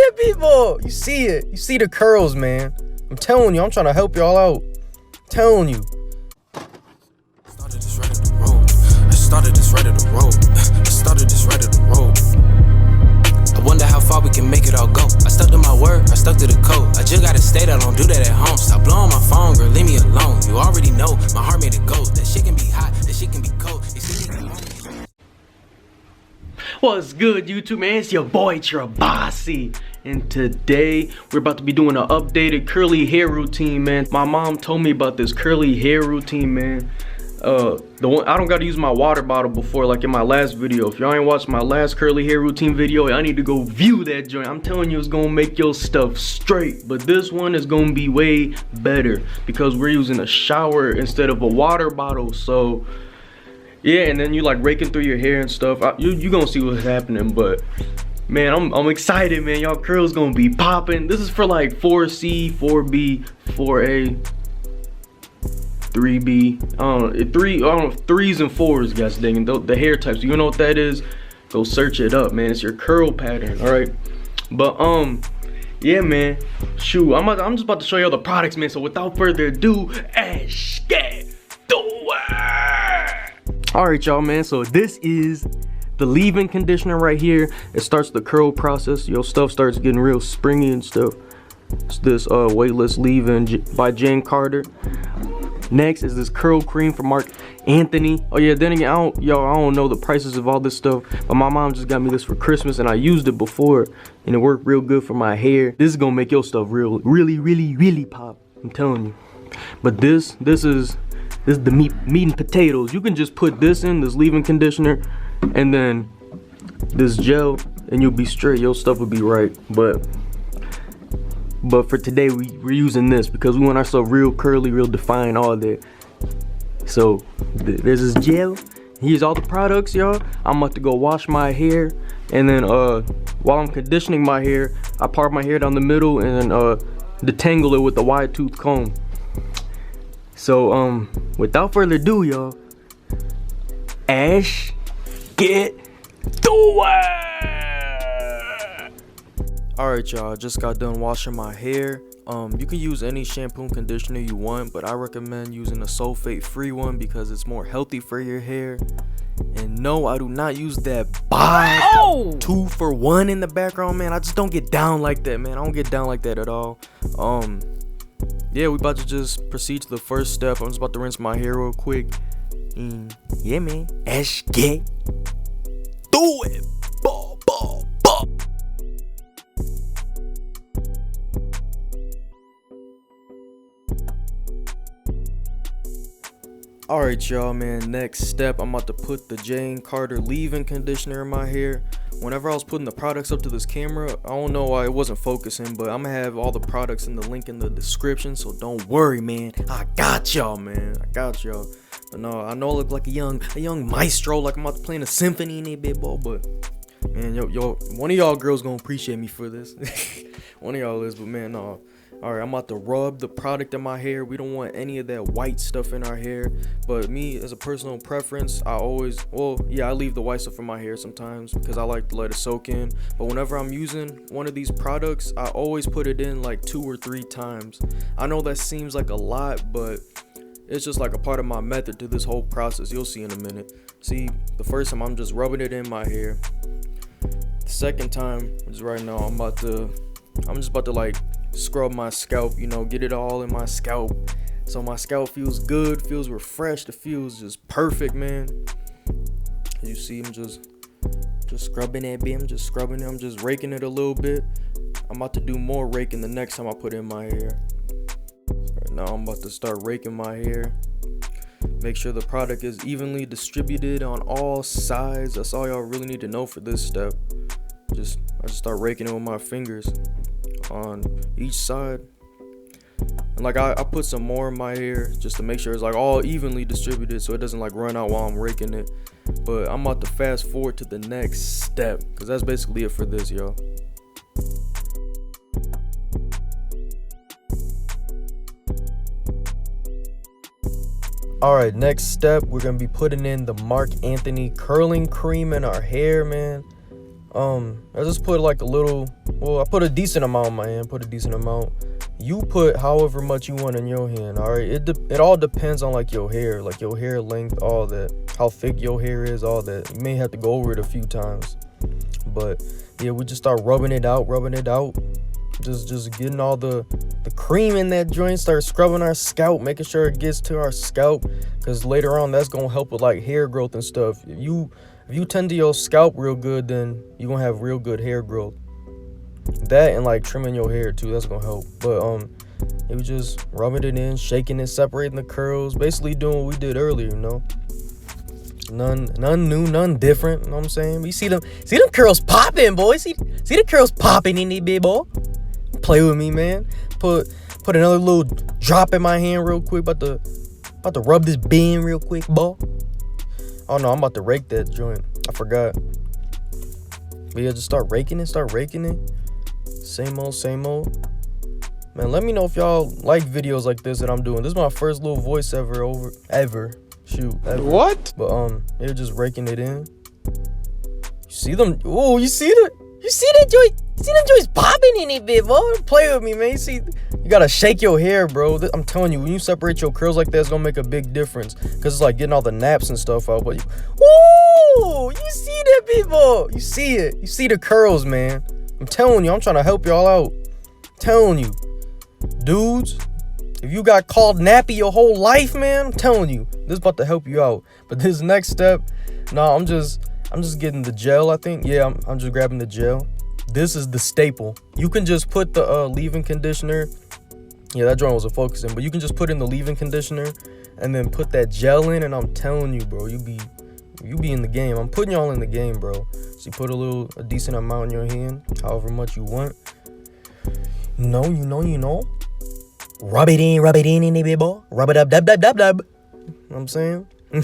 it, people. You see it. You see the curls, man. I'm telling you, I'm trying to help y'all out. I'm telling you. Started this right at the road. I started this right at the road. I started this right at the road. I wonder how far we can make it all go. I stuck to my word, I stuck to the code. I just gotta stay there, don't do that at home. Stop blowing my phone, girl, leave me alone. You already know, my heart made it go. That shit can be hot, that shit can be cold. What's good, YouTube, man? It's your boy Trevasi, and today we're about to be doing an updated curly hair routine, man. My mom told me about this curly hair routine, man. The one I don't gotta use my water bottle before, like in my last video. If y'all ain't watched my last curly hair routine video, I need to go view that joint. I'm telling you, it's gonna make your stuff straight. But this one is gonna be way better because we're using a shower instead of a water bottle. So yeah, and then you like raking through your hair and stuff. You gonna see what's happening, but man, I'm excited, man. Y'all curls gonna be popping. This is for like 4C, 4B, 4A, 3B. I don't know, threes and fours, guys. Dang, the hair types. You know what that is? Go search it up, man. It's your curl pattern, all right? But yeah, man. Shoot, I'm just about to show y'all the products, man. So without further ado, let's get to it. All right, y'all, man. So this is the leave-in conditioner right here. It starts the curl process. Your stuff starts getting real springy and stuff. It's this weightless leave-in by Jane Carter. Next is this curl cream from Mark Anthony. Oh yeah, then again, I don't know the prices of all this stuff, but my mom just got me this for Christmas, and I used it before, and it worked real good for my hair. This is gonna make your stuff really pop. I'm telling you. But this is the meat and potatoes. You can just put this in, this leave-in conditioner, and then this gel, and you'll be straight. Your stuff will be right. But for today, we're using this because we want ourselves real curly, real defined, all that. So there's this gel. Here's all the products, y'all. I'm about to go wash my hair, and then while I'm conditioning my hair, I part my hair down the middle and then detangle it with the wide tooth comb. So without further ado, y'all, Ash, get to it. Alright, y'all, I just got done washing my hair. You can use any shampoo and conditioner you want, but I recommend using a sulfate-free one because it's more healthy for your hair. And no, I do not use that 2-for-1 in the background, man. I just don't get down like that, man. I don't get down like that at all. Yeah, we about to just proceed to the first step. I'm just about to rinse my hair real quick. Yeah, man. Ash, get do it. Alright, y'all, man, next step, I'm about to put the Jane Carter leave-in conditioner in my hair. Whenever I was putting the products up to this camera, I don't know why it wasn't focusing, but I'm gonna have all the products in the link in the description, so don't worry, man. I got y'all, man. I got y'all. But no, I know I look like a young maestro, like I'm about to play in a symphony in a bit, ball, but man, yo, one of y'all girls gonna appreciate me for this. One of y'all is, but man, no. Alright, I'm about to rub the product in my hair. We don't want any of that white stuff in our hair. But me, as a personal preference, I leave the white stuff in my hair sometimes because I like to let it soak in. But whenever I'm using one of these products, I always put it in like 2 or 3 times. I know that seems like a lot, but it's just like a part of my method to this whole process. You'll see in a minute. See, the first time I'm just rubbing it in my hair. The second time, which is right now, I'm just about to like scrub my scalp, you know, get it all in my scalp so my scalp feels good, feels refreshed, it feels just perfect, man. You see, I'm just scrubbing that bit. I'm just scrubbing it. I'm just raking it a little bit. I'm about to do more raking the next time I put it in my hair. Right now I'm about to start raking my hair. Make sure the product is evenly distributed on all sides. That's all y'all really need to know for this step. I just start raking it with my fingers on each side, and like I put some more in my hair just to make sure it's like all evenly distributed so it doesn't like run out while I'm raking it. But I'm about to fast forward to the next step because that's basically it for this, y'all. Alright, next step, we're gonna be putting in the Mark Anthony curling cream in our hair, man. I just put like a little Well, I put a decent amount in my hand. Put a decent amount. You put however much you want in your hand. All right. It all depends on like your hair length, all that. How thick your hair is, all that. You may have to go over it a few times. But yeah, we just start rubbing it out. Just getting all the cream in that joint. Start scrubbing our scalp, making sure it gets to our scalp, because later on that's gonna help with like hair growth and stuff. If you tend to your scalp real good, then you're gonna have real good hair growth. That and like trimming your hair too, that's gonna help. But it was just rubbing it in, shaking it, separating the curls, basically doing what we did earlier, you know. None new, none different, you know what I'm saying? But you see them curls popping, boy. See the curls popping in there, big boy. Play with me, man. Put another little drop in my hand real quick. About to rub this bean real quick, boy. Oh no, I'm about to rake that joint. I forgot. But yeah, just start raking it. Same old. Man, let me know if y'all like videos like this that I'm doing. This is my first little voice ever. What? But they're just raking it in. You see them? Oh, you see that joint? You see them joints popping in it, bit, boy? Play with me, man. You gotta shake your hair, bro. I'm telling you, when you separate your curls like that, it's gonna make a big difference. Cause it's like getting all the naps and stuff out. But you see that, people? You see it? You see the curls, man? I'm telling you, I'm trying to help y'all out. I'm telling you, dudes. If you got called nappy your whole life, man, I'm telling you, this is about to help you out. But this next step, I'm just getting the gel, I think. Yeah, I'm just grabbing the gel. This is the staple. You can just put the leave-in conditioner. Yeah, that joint wasn't focusing, but you can just put in the leave-in conditioner and then put that gel in, and I'm telling you, bro, you be in the game. I'm putting y'all in the game, bro. So you put a decent amount in your hand, however much you want. You know. Rub it in the big boy. Rub it up, dub. You know what I'm saying? You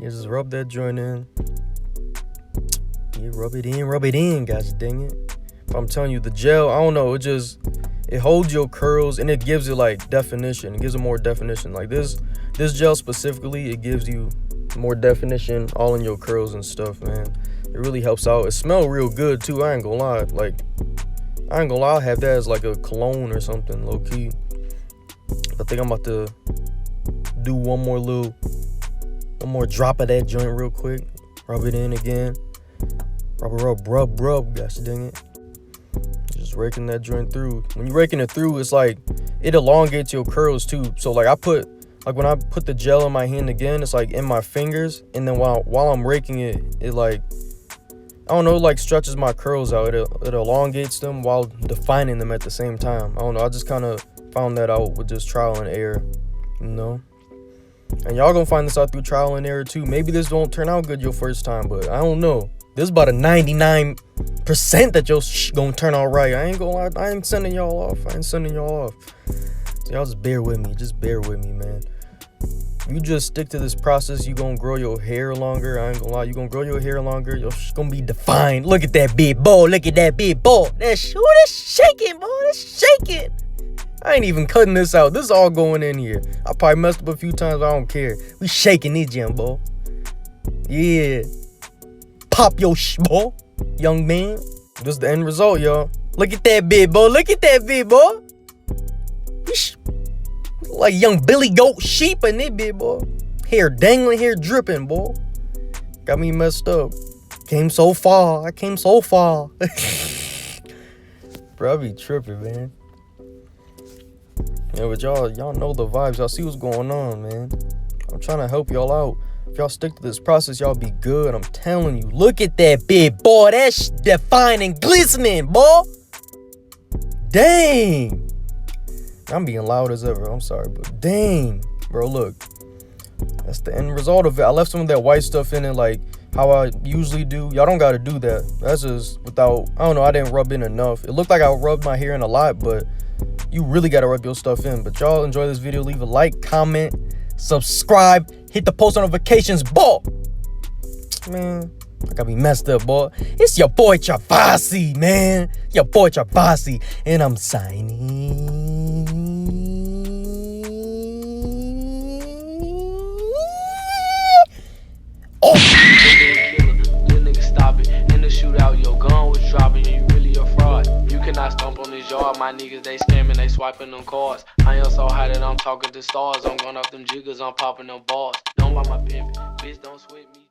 just rub that joint in. You rub it in, gosh dang it. But I'm telling you, the gel, I don't know, it holds your curls and it gives it like definition. It gives it more definition. Like this gel specifically, it gives you more definition all in your curls and stuff, man. It really helps out. It smells real good too, I ain't gonna lie. I'll have that as like a cologne or something, low key. I think I'm about to do one more drop of that joint real quick. Rub it in again. Rub, gosh dang it. Just raking that joint through. When you're raking it through, it's like, it elongates your curls too. So like when I put the gel in my hand again, it's like in my fingers. And then while I'm raking it like, I don't know, it like stretches my curls out. It elongates them while defining them at the same time. I don't know, I just kind of found that out with just trial and error, you know? And y'all gonna find this out through trial and error too. Maybe this don't turn out good your first time, but I don't know. This is about a 99% that your gonna turn out right. I ain't gonna lie, I ain't sending y'all off. So y'all just bear with me, man. You just stick to this process, you gonna grow your hair longer. I ain't gonna lie, you gonna grow your hair longer. You're gonna be defined. Look at that big ball. That's shaking, boy. That's shaking. I ain't even cutting this out. This is all going in here. I probably messed up a few times, but I don't care. We shaking this jam, boy. Yeah. Pop your boy, young man. This is the end result, y'all. Look at that big boy. Like young Billy Goat sheep in it, big boy. Hair dangling, hair dripping, boy. Got me messed up. I came so far. Bro, I be tripping, man. Yeah, but y'all know the vibes. Y'all see what's going on, man. I'm trying to help y'all out. If y'all stick to this process, y'all be good. I'm telling you. Look at that big boy. That's defining, glistening, boy. Dang. I'm being loud as ever. I'm sorry, but dang. Bro, look. That's the end result of it. I left some of that white stuff in it like how I usually do. Y'all don't got to do that. That's just without, I don't know, I didn't rub in enough. It looked like I rubbed my hair in a lot, but you really got to rub your stuff in. But y'all enjoy this video. Leave a like, comment, subscribe, hit the post notifications, boy. Man, I gotta be messed up, boy. It's your boy Trevasi, man. Your boy Trevasi, and I'm signing. Oh! Little nigga, stop it. In the shootout, your gun was dropping, you really a fraud. I stomp on this yard, my niggas they scamming, they swiping them cards. I am so high that I'm talking to stars. I'm going off them jiggers, I'm popping them bars. Don't buy my pimp, bitch, don't sweat me.